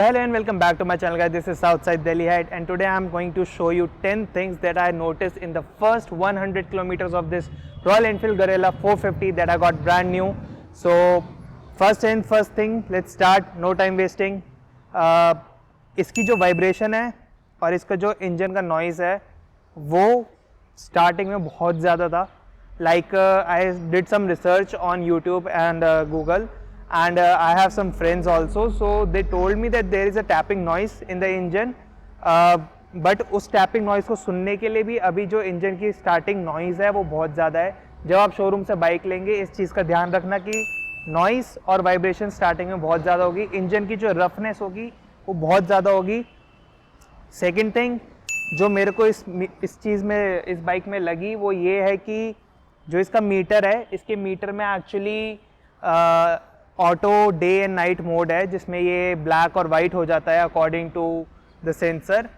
Hello and welcome back to my channel guys. This is Southside Delhi Height and today I am going to show you 10 things that I noticed in the first 100 kilometers of this Royal Enfield Guerrilla 450 that I got brand new. So first thing, let's start, no time wasting. इसकी जो vibration है और इसका जो engine का noise है वो starting में बहुत ज़्यादा था. Like I did some research on YouTube and Google, and I have some friends also, so they told me that there is a tapping noise in the engine, but उस tapping noise को सुनने के लिए भी अभी जो engine की starting noise है वो बहुत ज़्यादा है. जब आप शोरूम से बाइक लेंगे इस चीज़ का ध्यान रखना कि नॉइज़ और वाइब्रेशन स्टार्टिंग में बहुत ज़्यादा होगी, इंजन की जो रफनेस होगी वो बहुत ज़्यादा होगी. सेकेंड थिंग जो मेरे को इस चीज़ में इस बाइक में लगी वो ये है कि जो इसका मीटर है, इसके मीटर में actually auto day and night mode है जिसमें ये ब्लैक और वाइट हो जाता है अकॉर्डिंग टू द सेंसर.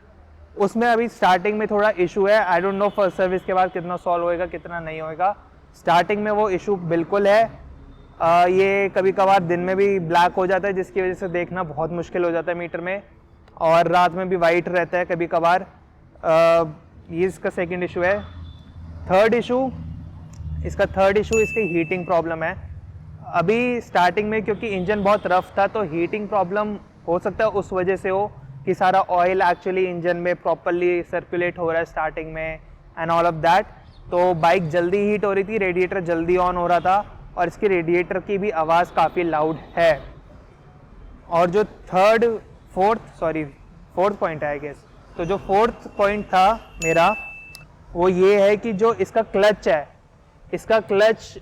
उसमें अभी स्टार्टिंग में थोड़ा इशू है. I don't know first service के बाद कितना सॉल्व होएगा कितना नहीं होएगा. स्टार्टिंग में वो इशू बिल्कुल है. ये कभी कभार दिन में भी ब्लैक हो जाता है जिसकी वजह से देखना बहुत मुश्किल हो जाता है मीटर में, और रात में भी वाइट रहता है कभी कभार. ये इसका सेकेंड इशू है. थर्ड इशू इसकी हीटिंग प्रॉब्लम है. अभी स्टार्टिंग में क्योंकि इंजन बहुत रफ था तो हीटिंग प्रॉब्लम हो सकता है उस वजह से हो कि सारा ऑयल एक्चुअली इंजन में प्रॉपरली सर्कुलेट हो रहा है स्टार्टिंग में एंड ऑल ऑफ दैट. तो बाइक जल्दी हीट हो रही थी, रेडिएटर जल्दी ऑन हो रहा था और इसके रेडिएटर की भी आवाज़ काफ़ी लाउड है. और जो फोर्थ पॉइंट है आई गेस, तो जो फोर्थ पॉइंट था मेरा वो ये है कि जो इसका क्लच है, इसका क्लच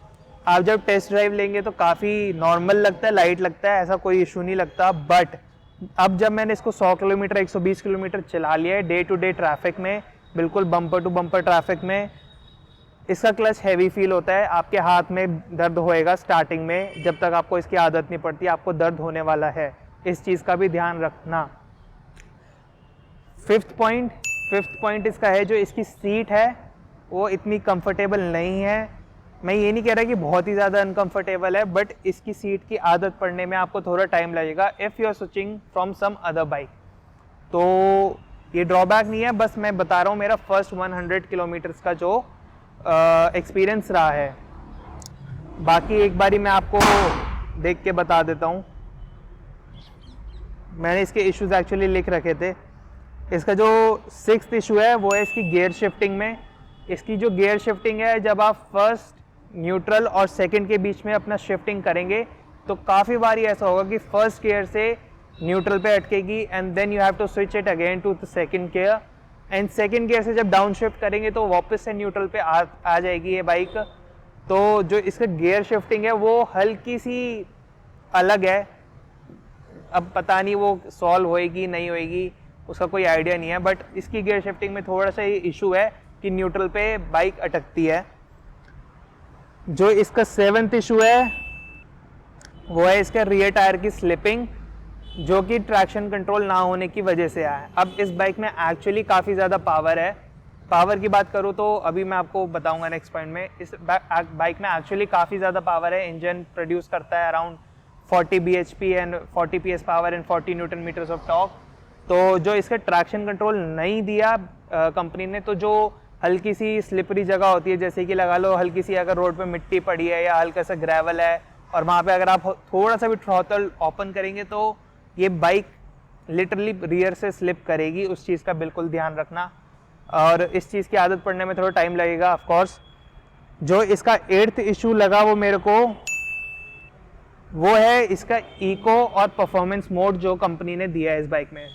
आप जब टेस्ट ड्राइव लेंगे तो काफ़ी नॉर्मल लगता है, लाइट लगता है, ऐसा कोई इशू नहीं लगता. बट अब जब मैंने इसको 100 किलोमीटर 120 किलोमीटर चला लिया है डे टू डे ट्रैफिक में, बिल्कुल बम्पर टू बम्पर ट्रैफिक में, इसका क्लच हैवी फील होता है. आपके हाथ में दर्द होएगा स्टार्टिंग में, जब तक आपको इसकी आदत नहीं पड़ती आपको दर्द होने वाला है. इस चीज़ का भी ध्यान रखना. फिफ्थ पॉइंट इसका है जो इसकी सीट है वो इतनी कंफर्टेबल नहीं है. मैं ये नहीं कह रहा कि बहुत ही ज़्यादा अनकंफर्टेबल है, बट इसकी सीट की आदत पड़ने में आपको थोड़ा टाइम लगेगा if you are switching from some other bike. तो ये ड्रॉबैक नहीं है, बस मैं बता रहा हूँ मेरा फर्स्ट 100 किलोमीटर्स का जो एक्सपीरियंस रहा है. बाकी एक बारी मैं आपको देख के बता देता हूँ. मैंने इसके इश्यूज एक्चुअली लिख रखे थे. इसका जो 6th इशू है वो है इसकी गियर शिफ्टिंग में. इसकी जो गियर शिफ्टिंग है, जब आप फर्स्ट न्यूट्रल और सेकंड के बीच में अपना शिफ्टिंग करेंगे तो काफ़ी बारी ऐसा होगा कि फर्स्ट गियर से न्यूट्रल पे अटकेगी and then you have to switch it again to the second gear, and second gear से जब डाउन शिफ्ट करेंगे तो वापस से न्यूट्रल पे आ जाएगी ये बाइक. तो जो इसका गियर शिफ्टिंग है वो हल्की सी अलग है. अब पता नहीं वो सॉल्व होएगी नहीं होएगी, उसका कोई आइडिया नहीं है, बट इसकी गियर शिफ्टिंग में थोड़ा सा ये इशू है कि न्यूट्रल पे बाइक अटकती है. जो इसका 7th इशू है वो है इसका रियर टायर की स्लिपिंग, जो कि ट्रैक्शन कंट्रोल ना होने की वजह से आया है. अब इस बाइक में एक्चुअली काफ़ी ज़्यादा पावर है. पावर की बात करूँ तो अभी मैं आपको बताऊंगा नेक्स्ट पॉइंट में. इस बाइक में एक्चुअली काफ़ी ज़्यादा पावर है. इंजन प्रोड्यूस करता है around 40 bhp and 40 PS power and 40 newton metres of torque. तो जो इसका ट्रैक्शन कंट्रोल नहीं दिया कंपनी ने, तो जो हल्की सी स्लिपरी जगह होती है, जैसे कि लगा लो हल्की सी अगर रोड पे मिट्टी पड़ी है या हल्का सा ग्रेवल है और वहाँ पे अगर आप थोड़ा सा भी थ्रॉटल ओपन करेंगे तो ये बाइक लिटरली रियर से स्लिप करेगी. उस चीज़ का बिल्कुल ध्यान रखना, और इस चीज़ की आदत पड़ने में थोड़ा टाइम लगेगा ऑफ कोर्स. जो इसका 8th इशू लगा वो मेरे को वो है इसका इको और परफॉर्मेंस मोड जो कंपनी ने दिया है इस बाइक में.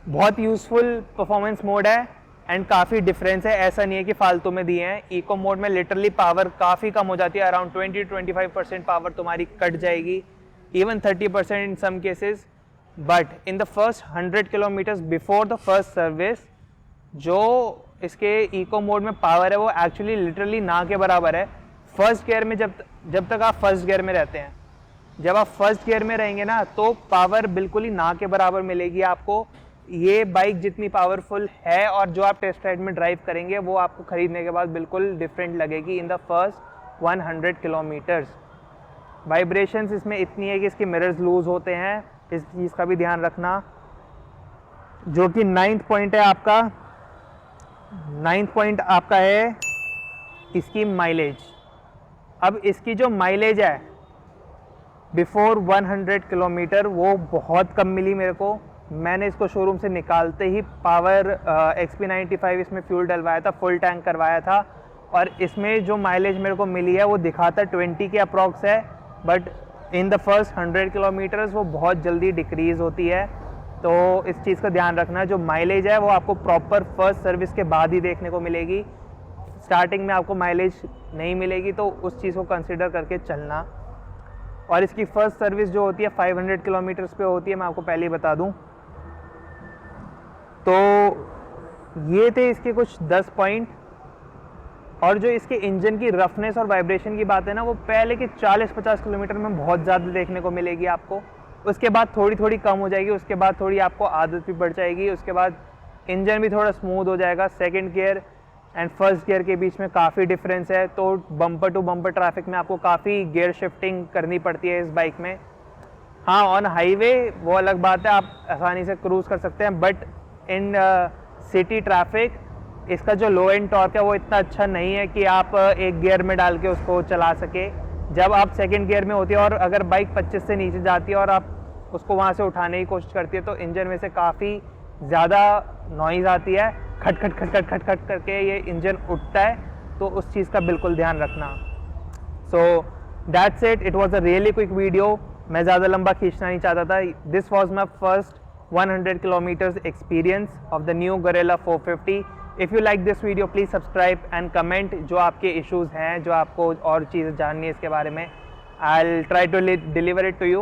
बहुत यूज़फुल परफॉर्मेंस मोड है एंड काफ़ी डिफरेंस है. ऐसा नहीं है कि फालतू में दिए हैं. इको मोड में लिटरली पावर काफ़ी कम हो जाती है. अराउंड 20-25% पावर तुम्हारी कट जाएगी, even 30% in some cases. But in the first 100 kilometres before the first service जो इसके इको मोड में पावर है वो एक्चुअली लिटरली ना के बराबर है. फर्स्ट गियर में जब तक आप फर्स्ट गियर में रहते हैं, जब आप फर्स्ट गियर में रहेंगे ना तो पावर बिल्कुल ही ना के बराबर मिलेगी आपको. ये बाइक जितनी पावरफुल है और जो आप टेस्ट राइड में ड्राइव करेंगे वो आपको ख़रीदने के बाद बिल्कुल डिफरेंट लगेगी इन द फर्स्ट 100 किलोमीटर्स. वाइब्रेशंस इसमें इतनी है कि इसके मिरर्स लूज होते हैं इस चीज़ का भी ध्यान रखना। जो कि 9th पॉइंट है आपका, 9th पॉइंट आपका है इसकी माइलेज। अब इसकी जो माइलेज है बिफोर 100 किलोमीटर वो बहुत कम मिली मेरे को। मैंने इसको शोरूम से निकालते ही पावर XP95 इसमें फ्यूल डलवाया था, फुल टैंक करवाया था, और इसमें जो माइलेज मेरे को मिली है वो दिखाता 20 के अप्रॉक्स है, but in the first 100 kilometres वो बहुत जल्दी डिक्रीज़ होती है। तो इस चीज़ का ध्यान रखना, जो माइलेज है वो आपको प्रॉपर फर्स्ट सर्विस के बाद ही देखने को मिलेगी। स्टार्टिंग में आपको माइलेज नहीं मिलेगी, तो उस चीज़ को कंसिडर करके चलना। और इसकी फ़र्स्ट सर्विस जो होती है 500 किलोमीटर्स पे होती है, मैं आपको पहले ही बता दूं। तो ये थे इसके कुछ 10 पॉइंट। और जो इसके इंजन की रफनेस और वाइब्रेशन की बात है ना, वो पहले के 40-50 किलोमीटर में बहुत ज़्यादा देखने को मिलेगी आपको। उसके बाद थोड़ी थोड़ी कम हो जाएगी, उसके बाद थोड़ी आपको आदत भी बढ़ जाएगी, उसके बाद इंजन भी थोड़ा स्मूथ हो जाएगा। Second gear and first gear के बीच में काफ़ी डिफरेंस है, तो बम्पर टू बम्पर ट्रैफिक में आपको काफ़ी गियर शिफ्टिंग करनी पड़ती है इस बाइक में। हाँ, ऑन हाईवे वो अलग बात है, आप आसानी से क्रूज़ कर सकते हैं, बट इन सिटी ट्रैफिक इसका जो लो एंड टॉर्क है वो इतना अच्छा नहीं है कि आप एक गियर में डाल के उसको चला सके। जब आप सेकंड गियर में होती है और अगर बाइक 25 से नीचे जाती है और आप उसको वहाँ से उठाने की कोशिश करती है, तो इंजन में से काफ़ी ज़्यादा नॉइज़ आती है, खट खट खट खट खट खट करके ये इंजन उठता है, तो उस चीज़ का बिल्कुल ध्यान रखना। So that's it, it was a really quick video. मैं ज़्यादा लंबा खींचना नहीं चाहता था। This was my first 100 kilometres experience of the new Guerrilla 450। If you like this video please subscribe and comment जो आपके इश्यूज़ हैं, जो आपको और चीज़ें जाननी है इसके बारे में। I will try to deliver it to you.